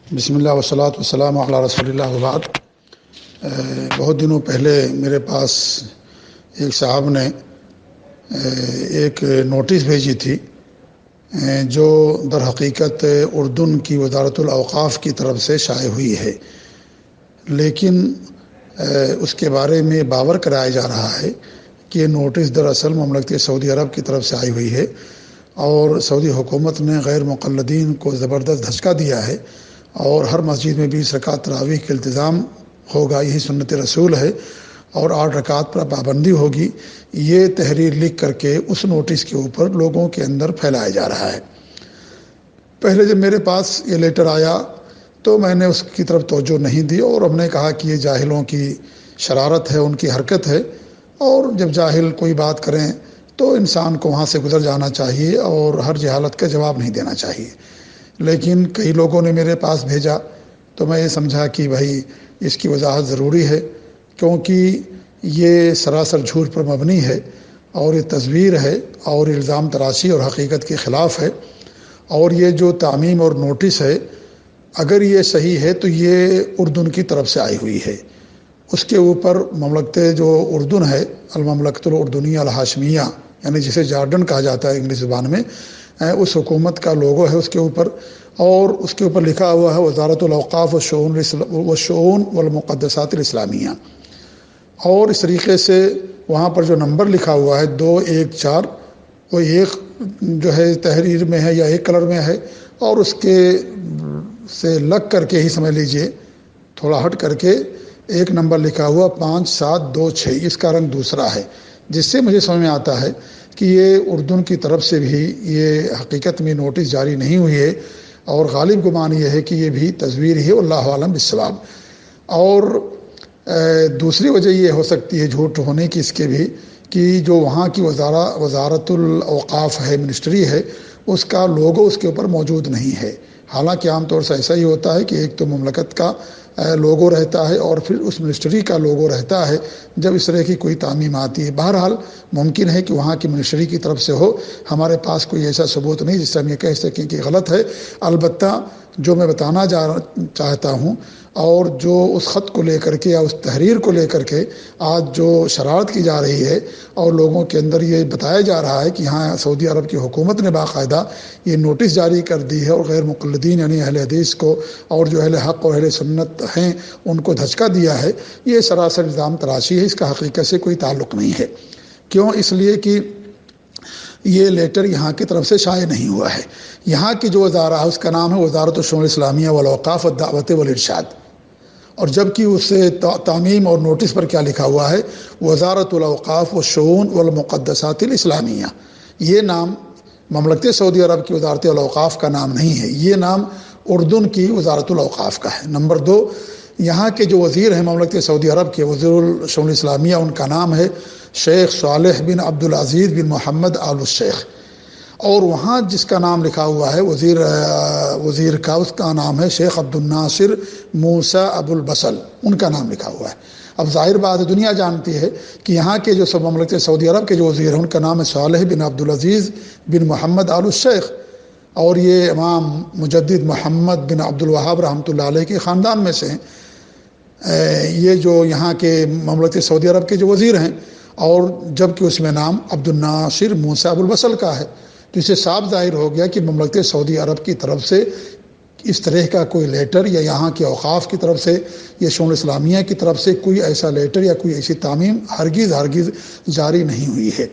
بسم اللہ والصلاۃ والسلام علی رسول اللہ وبعد۔ بہت دنوں پہلے میرے پاس ایک صاحب نے ایک نوٹس بھیجی تھی جو در حقیقت اردن کی وزارت الاوقاف کی طرف سے شائع ہوئی ہے، لیکن اس کے بارے میں باور کرایا جا رہا ہے کہ یہ نوٹس دراصل مملکت سعودی عرب کی طرف سے آئی ہوئی ہے اور سعودی حکومت نے غیر مقلدین کو زبردست دھچکا دیا ہے اور ہر مسجد میں 20 رکعت تراویح کا التزام ہوگا، یہی سنت رسول ہے، اور 8 رکعت پر پابندی ہوگی۔ یہ تحریر لکھ کر کے اس نوٹس کے اوپر لوگوں کے اندر پھیلایا جا رہا ہے۔ پہلے جب میرے پاس یہ لیٹر آیا تو میں نے اس کی طرف توجہ نہیں دی اور ہم نے کہا کہ یہ جاہلوں کی شرارت ہے، ان کی حرکت ہے، اور جب جاہل کوئی بات کریں تو انسان کو وہاں سے گزر جانا چاہیے اور ہر جہالت کا جواب نہیں دینا چاہیے۔ لیکن کئی لوگوں نے میرے پاس بھیجا تو میں یہ سمجھا کہ بھائی اس کی وضاحت ضروری ہے، کیونکہ یہ سراسر جھوٹ پر مبنی ہے اور یہ تصویر ہے اور الزام تراشی اور حقیقت کے خلاف ہے۔ اور یہ جو تعمیم اور نوٹس ہے، اگر یہ صحیح ہے تو یہ اردن کی طرف سے آئی ہوئی ہے۔ اس کے اوپر مملکت جو اردن ہے، المملکت الاردنیہ الہاشمیہ، یعنی جسے جارڈن کہا جاتا ہے انگلش زبان میں، اس حکومت کا لوگو ہے اس کے اوپر، اور اس کے اوپر لکھا ہوا ہے وزارت الاوقاف والشؤون والمقدسات الاسلامیہ۔ اور اس طریقے سے وہاں پر جو نمبر لکھا ہوا ہے 214، وہ ایک جو ہے تحریر میں ہے یا ایک کلر میں ہے، اور اس کے سے لگ کر کے ہی سمجھ لیجئے تھوڑا ہٹ کر کے ایک نمبر لکھا ہوا 5726، اس کا رنگ دوسرا ہے، جس سے مجھے سمجھ میں آتا ہے کہ یہ اردن کی طرف سے بھی یہ حقیقت میں نوٹس جاری نہیں ہوئی ہے، اور غالب گمان یہ ہے کہ یہ بھی تصویر ہی، اللہ عالم بالصواب۔ اور دوسری وجہ یہ ہو سکتی ہے جھوٹ ہونے کی اس کے بھی، کہ جو وہاں کی وزارت الاوقاف ہے، منسٹری ہے، اس کا لوگو اس کے اوپر موجود نہیں ہے۔ حالانکہ عام طور سے ایسا ہی ہوتا ہے کہ ایک تو مملکت کا لوگو رہتا ہے اور پھر اس منسٹری کا لوگو رہتا ہے جب اس طرح کی کوئی تعمیم آتی ہے۔ بہرحال ممکن ہے کہ وہاں کی منسٹری کی طرف سے ہو، ہمارے پاس کوئی ایسا ثبوت نہیں جس سے ہم یہ کہہ سکیں کہ غلط ہے۔ البتہ جو میں بتانا چاہتا ہوں، اور جو اس خط کو لے کر کے یا اس تحریر کو لے کر کے آج جو شرارت کی جا رہی ہے اور لوگوں کے اندر یہ بتایا جا رہا ہے کہ ہاں سعودی عرب کی حکومت نے باقاعدہ یہ نوٹس جاری کر دی ہے اور غیر مقلدین یعنی اہل حدیث کو اور جو اہل حق اور اہل سنت ہیں ان کو دھچکا دیا ہے، یہ سراسر الزام تراشی ہے، اس کا حقیقت سے کوئی تعلق نہیں ہے۔ کیوں؟ اس لیے کہ یہ لیٹر یہاں کی طرف سے شائع نہیں ہوا ہے۔ یہاں کی جو وزارہ ہے اس کا نام ہے وزارت الشؤون الاسلامیہ والاوقاف والدعوت والارشاد، اور جبکہ اس سے تعمیم اور نوٹس پر کیا لکھا ہوا ہے، وزارت الاوقاف والشؤون والمقدسات الاسلامیہ۔ یہ نام مملکت سعودی عرب کی وزارت الاوقاف کا نام نہیں ہے، یہ نام اردن کی وزارت الاوقاف کا ہے۔ نمبر 2، یہاں کے جو وزیر ہیں مملکت سعودی عرب کے، وزیر الشؤون الاسلامیہ، ان کا نام ہے شیخ صالح بن عبدالعزیز بن محمد آل الشیخ، اور وہاں جس کا نام لکھا ہوا ہے وزیر کا، اس کا نام ہے شیخ عبد الناصر موسیٰ ابو البصل، ان کا نام لکھا ہوا ہے۔ اب ظاہر بات ہے، دنیا جانتی ہے کہ یہاں کے جو سب مملکت سعودی عرب کے جو وزیر ہیں ان کا نام ہے صالح بن عبدالعزیز بن محمد آل الشیخ، اور یہ امام مجدد محمد بن عبد الوہاب رحمۃ اللہ علیہ کے خاندان میں سے ہیں۔ یہ جو یہاں کے مملکت سعودی عرب کے جو وزیر ہیں، اور جبکہ اس میں نام عبد الناصر موسیٰ ابو البصل کا ہے، تو اسے صاف ظاہر ہو گیا کہ مملکت سعودی عرب کی طرف سے اس طرح کا کوئی لیٹر یا یہاں کے اوقاف کی طرف سے یا شؤون اسلامیہ کی طرف سے کوئی ایسا لیٹر یا کوئی ایسی تعمیم ہرگز جاری نہیں ہوئی ہے۔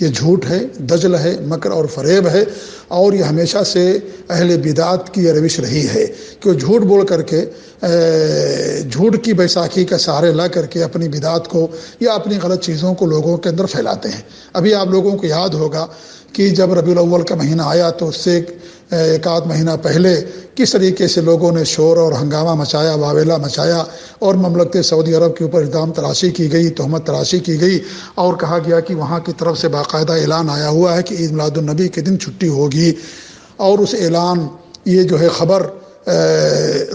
یہ جھوٹ ہے، دجل ہے، مکر اور فریب ہے، اور یہ ہمیشہ سے اہل بدعت کی یہ روش رہی ہے کہ وہ جھوٹ بول کر کے جھوٹ کی بیساکھی کا سہارے لا کر کے اپنی بدعت کو یا اپنی غلط چیزوں کو لوگوں کے اندر پھیلاتے ہیں۔ ابھی آپ لوگوں کو یاد ہوگا کہ جب ربیع الاول کا مہینہ آیا تو اس سے ایک آدھ مہینہ پہلے کس طریقے سے لوگوں نے شور اور ہنگامہ مچایا، واویلا مچایا، اور مملکت سعودی عرب کے اوپر الزام تراشی کی گئی، تہمت تراشی کی گئی، اور کہا گیا کہ وہاں کی طرف سے باقاعدہ اعلان آیا ہوا ہے کہ عید میلاد النبی کے دن چھٹی ہوگی، اور اس اعلان یہ جو ہے خبر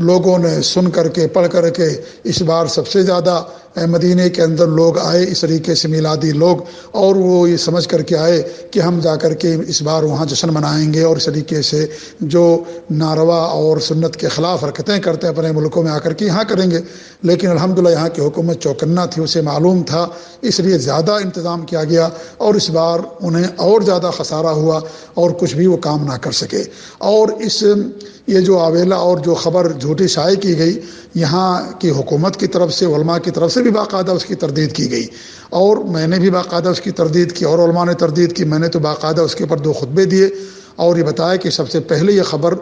لوگوں نے سن کر کے پڑھ کر کے اس بار سب سے زیادہ مدینے کے اندر لوگ آئے اس طریقے سے میلادی لوگ، اور وہ یہ سمجھ کر کے آئے کہ ہم جا کر کے اس بار وہاں جشن منائیں گے، اور اس طریقے سے جو ناروا اور سنت کے خلاف حرکتیں کرتے ہیں اپنے ملکوں میں آ کر کے یہاں کریں گے۔ لیکن الحمدللہ یہاں کی حکومت چوکنا تھی، اسے معلوم تھا، اس لیے زیادہ انتظام کیا گیا، اور اس بار انہیں اور زیادہ خسارہ ہوا اور کچھ بھی وہ کام نہ کر سکے۔ اور یہ جو آویلا اور جو خبر جھوٹی شائع کی گئی، یہاں کی حکومت کی طرف سے، علماء کی طرف سے بھی باقاعدہ اس کی تردید کی گئی، اور میں نے بھی باقاعدہ اس کی تردید کی، اور علماء نے تردید کی۔ میں نے تو باقاعدہ اس کے اوپر 2 خطبے دیے، اور یہ بتایا کہ سب سے پہلے یہ خبر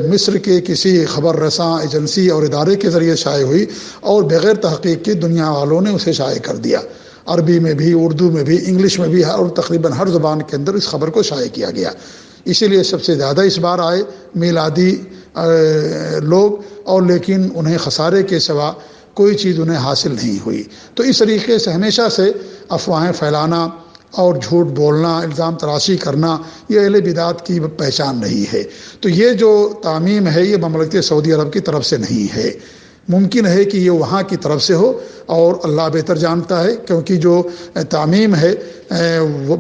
مصر کے کسی خبر رساں ایجنسی اور ادارے کے ذریعے شائع ہوئی، اور بغیر تحقیق کے دنیا والوں نے اسے شائع کر دیا، عربی میں بھی، اردو میں بھی، انگلش میں بھی، اور تقریباً ہر زبان کے اندر اس خبر کو شائع کیا گیا۔ اسی لیے سب سے زیادہ اس بار آئے میلادی لوگ، اور لیکن انہیں خسارے کے سوا کوئی چیز انہیں حاصل نہیں ہوئی۔ تو اس طریقے سے ہمیشہ سے افواہیں پھیلانا اور جھوٹ بولنا، الزام تراشی کرنا، یہ اہل بدعت کی پہچان رہی ہے۔ تو یہ جو تعمیم ہے یہ مملکت سعودی عرب کی طرف سے نہیں ہے، ممکن ہے کہ یہ وہاں کی طرف سے ہو، اور اللہ بہتر جانتا ہے، کیونکہ جو تعمیم ہے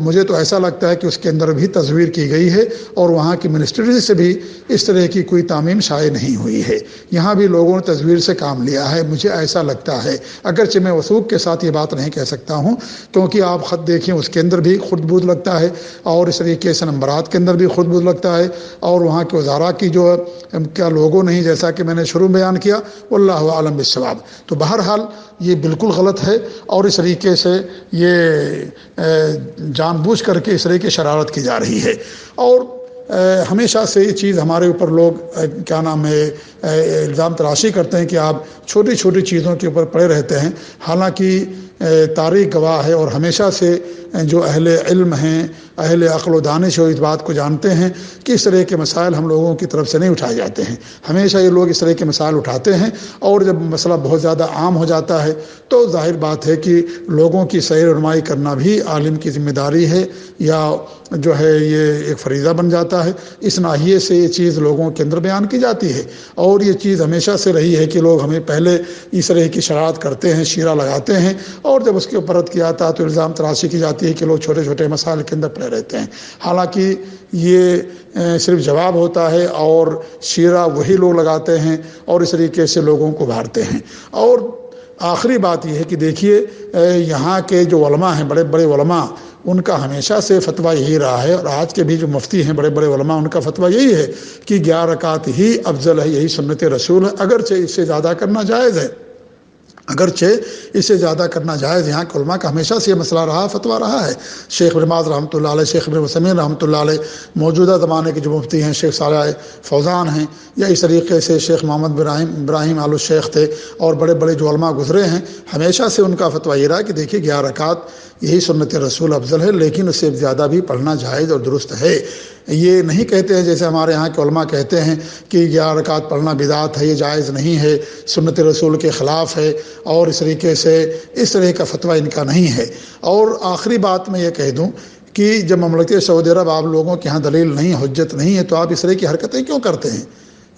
مجھے تو ایسا لگتا ہے کہ اس کے اندر بھی تصویر کی گئی ہے، اور وہاں کی منسٹری سے بھی اس طرح کی کوئی تعمیم شائع نہیں ہوئی ہے، یہاں بھی لوگوں نے تصویر سے کام لیا ہے، مجھے ایسا لگتا ہے۔ اگرچہ میں وثوق کے ساتھ یہ بات نہیں کہہ سکتا ہوں، کیونکہ آپ خط دیکھیں اس کے اندر بھی خود بود لگتا ہے، اور اس طریقے سے نمبرات کے اندر بھی خود بود لگتا ہے، اور وہاں کے وزراء کی جو کیا لوگو نہیں، جیسا کہ میں نے شروع میں بیان کیا، واللہ عالم بالصواب۔ تو بہرحال یہ بالکل غلط ہے، اور اس طریقے سے یہ جان بوجھ کر کے اس طرح کی شرارت کی جا رہی ہے۔ اور ہمیشہ سے یہ چیز ہمارے اوپر لوگ کیا نام ہے الزام تراشی کرتے ہیں کہ آپ چھوٹی چھوٹی چیزوں کے اوپر پڑے رہتے ہیں، حالانکہ تاریخ گواہ ہے، اور ہمیشہ سے جو اہل علم ہیں، اہل عقل و دانش ہو، اس بات کو جانتے ہیں کہ اس طرح کے مسائل ہم لوگوں کی طرف سے نہیں اٹھائے جاتے ہیں۔ ہمیشہ یہ لوگ اس طرح کے مسائل اٹھاتے ہیں، اور جب مسئلہ بہت زیادہ عام ہو جاتا ہے تو ظاہر بات ہے کہ لوگوں کی سیر رہنمائی کرنا بھی عالم کی ذمہ داری ہے، یا جو ہے یہ ایک فریضہ بن جاتا ہے۔ اس ناحیے سے یہ چیز لوگوں کے اندر بیان کی جاتی ہے، اور یہ چیز ہمیشہ سے رہی ہے کہ لوگ ہمیں پہلے اس طرح کی شرارت کرتے ہیں، شیرہ لگاتے ہیں، اور جب اس کے اوپر رد کیا جاتا ہے تو الزام تراشی کی جاتی ہے کہ لوگ چھوٹے چھوٹے مسائل کے اندر پڑے رہتے ہیں، حالانکہ یہ صرف جواب ہوتا ہے، اور شیرہ وہی لوگ لگاتے ہیں، اور اس طریقے سے لوگوں کو بھارتے ہیں۔ اور آخری بات یہ ہے کہ دیکھیے یہاں کے جو علماء ہیں، بڑے بڑے علماء، ان کا ہمیشہ سے فتویٰ یہی رہا ہے، اور آج کے بھی جو مفتی ہیں بڑے بڑے علماء، ان کا فتویٰ یہی ہے کہ 11 رکعت ہی افضل ہے، یہی سنت رسول ہے، اگرچہ اس سے زیادہ کرنا جائز ہے، اگرچہ اس سے زیادہ کرنا جائز۔ یہاں کے علماء کا ہمیشہ سے یہ مسئلہ رہا، فتویٰ رہا ہے۔ شیخ ابن باز رحمۃ اللہ علیہ، شیخ ابن عثیمین رحمۃ اللہ علیہ، موجودہ زمانے کے جو مفتی ہیں شیخ صالح فوزان ہیں، یا اس طریقے سے شیخ محمد ابراہیم آل الشیخ تھے، اور بڑے بڑے جو علماء گزرے ہیں، ہمیشہ سے ان کا فتویٰ یہ رہا کہ دیکھیے 11 رکعت یہی سنت رسول افضل ہے، لیکن اس سے زیادہ بھی پڑھنا جائز اور درست ہے۔ یہ نہیں کہتے ہیں جیسے ہمارے یہاں کے علماء کہتے ہیں کہ 11 رکعت پڑھنا بدعت ہے، یہ جائز نہیں ہے، سنت رسول کے خلاف ہے، اور اس طریقے سے اس طرح کا فتویٰ ان کا نہیں ہے۔ اور آخری بات میں یہ کہہ دوں کہ جب مملکت سعودی عرب آپ لوگوں کے ہاں دلیل نہیں، حجت نہیں ہے، تو آپ اس طرح کی حرکتیں کیوں کرتے ہیں؟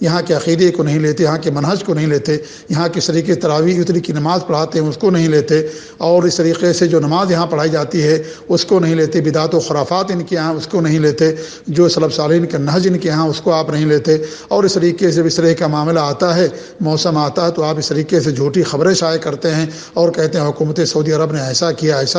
یہاں کے عقیدے کو نہیں لیتے، یہاں کے منہج کو نہیں لیتے، یہاں کس طریقے تراویح اتری کی نماز پڑھاتے ہیں اس کو نہیں لیتے، اور اس طریقے سے جو نماز یہاں پڑھائی جاتی ہے اس کو نہیں لیتے، بدعت و خرافات ان کے یہاں اس کو نہیں لیتے، جو سلف صالحین کا نہج ان کے یہاں اس کو آپ نہیں لیتے، اور اس طریقے سے اس طرح کا معاملہ آتا ہے، موسم آتا ہے، تو آپ اس طریقے سے جھوٹی خبریں شائع کرتے ہیں، اور کہتے ہیں حکومت سعودی عرب نے ایسا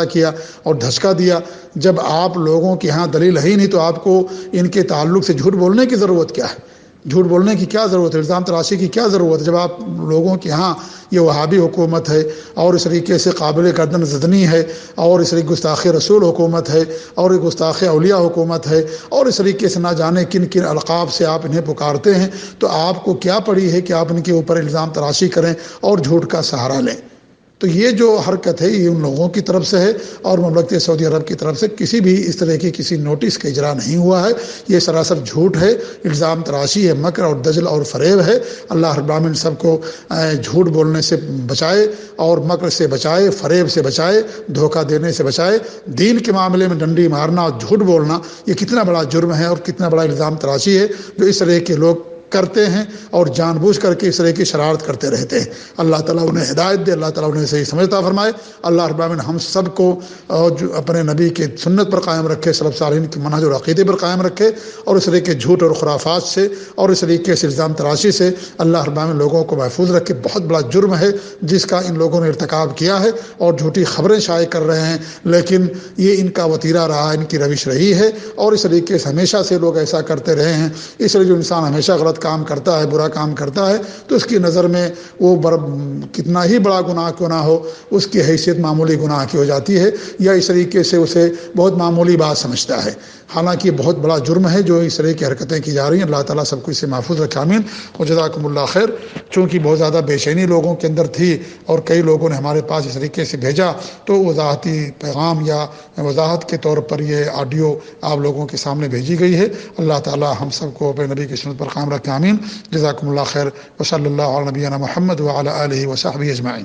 کیا اور دھچکا دیا۔ جب آپ لوگوں کے یہاں دلیل ہے ہی نہیں تو آپ کو ان کے تعلق سے جھوٹ بولنے کی ضرورت کیا ہے؟ جھوٹ بولنے کی کیا ضرورت ہے؟ الزام تراشی کی کیا ضرورت ہے؟ جب آپ لوگوں کے ہاں یہ وہابی حکومت ہے، اور اس طریقے سے قابل گردن زدنی ہے، اور اس طریقے گستاخ رسول حکومت ہے، اور گستاخ اولیاء حکومت ہے، اور اس طریقے سے نہ جانے کن کن القاب سے آپ انہیں پکارتے ہیں، تو آپ کو کیا پڑی ہے کہ آپ ان کے اوپر الزام تراشی کریں اور جھوٹ کا سہارا لیں؟ تو یہ جو حرکت ہے یہ ان لوگوں کی طرف سے ہے، اور مملکت سعودی عرب کی طرف سے کسی بھی اس طرح کی کسی نوٹس کا اجرا نہیں ہوا ہے۔ یہ سراسر جھوٹ ہے، الزام تراشی ہے، مکر اور دجل اور فریب ہے۔ اللہ رب العالمین سب کو جھوٹ بولنے سے بچائے، اور مکر سے بچائے، فریب سے بچائے، دھوکہ دینے سے بچائے۔ دین کے معاملے میں ڈنڈی مارنا اور جھوٹ بولنا یہ کتنا بڑا جرم ہے، اور کتنا بڑا الزام تراشی ہے جو اس طرح کے لوگ کرتے ہیں اور جان بوجھ کر کے اس طرح کی شرارت کرتے رہتے ہیں۔ اللہ تعالیٰ انہیں ہدایت دے، اللہ تعالیٰ انہیں صحیح سمجھتا فرمائے۔ اللہ رب العالمین ہم سب کو جو اپنے نبی کی سنت پر قائم رکھے، سلف صالحین کی منہج اور عقیدے پر قائم رکھے، اور اس طرح کے جھوٹ اور خرافات سے اور اس طریقے سے الزام تراشی سے اللہ رب العالمین لوگوں کو محفوظ رکھے۔ بہت بڑا جرم ہے جس کا ان لوگوں نے ارتکاب کیا ہے، اور جھوٹی خبریں شائع کر رہے ہیں، لیکن یہ ان کا وتیرہ رہا، ان کی روش رہی ہے، اور اس طریقے سے ہمیشہ سے لوگ ایسا کرتے رہے ہیں۔ اس لیے جو انسان ہمیشہ غلط کام کرتا ہے، برا کام کرتا ہے، تو اس کی نظر میں وہ کتنا ہی بڑا گناہ کیوں نہ ہو، اس کی حیثیت معمولی گناہ کی ہو جاتی ہے، یا اس طریقے سے اسے بہت معمولی بات سمجھتا ہے، حالانکہ یہ بہت بڑا جرم ہے جو اس طرح کی حرکتیں کی جا رہی ہیں۔ اللہ تعالیٰ سب کو اس سے محفوظ رکھے، آمین و جزاکم اللہ خیر۔ چونکہ بہت زیادہ بے چینی لوگوں کے اندر تھی اور کئی لوگوں نے ہمارے پاس اس طریقے سے بھیجا، تو وضاحتی پیغام یا وضاحت کے طور پر یہ آڈیو آپ لوگوں کے سامنے بھیجی گئی ہے۔ اللہ تعالیٰ ہم سب کو اپنے نبی کی سنت پر قائم رکھے، آمین۔ جزاکم اللہ خیر، وصلی اللہ علی نبینا محمد وعلی آلہ وصحبہ اجمعین۔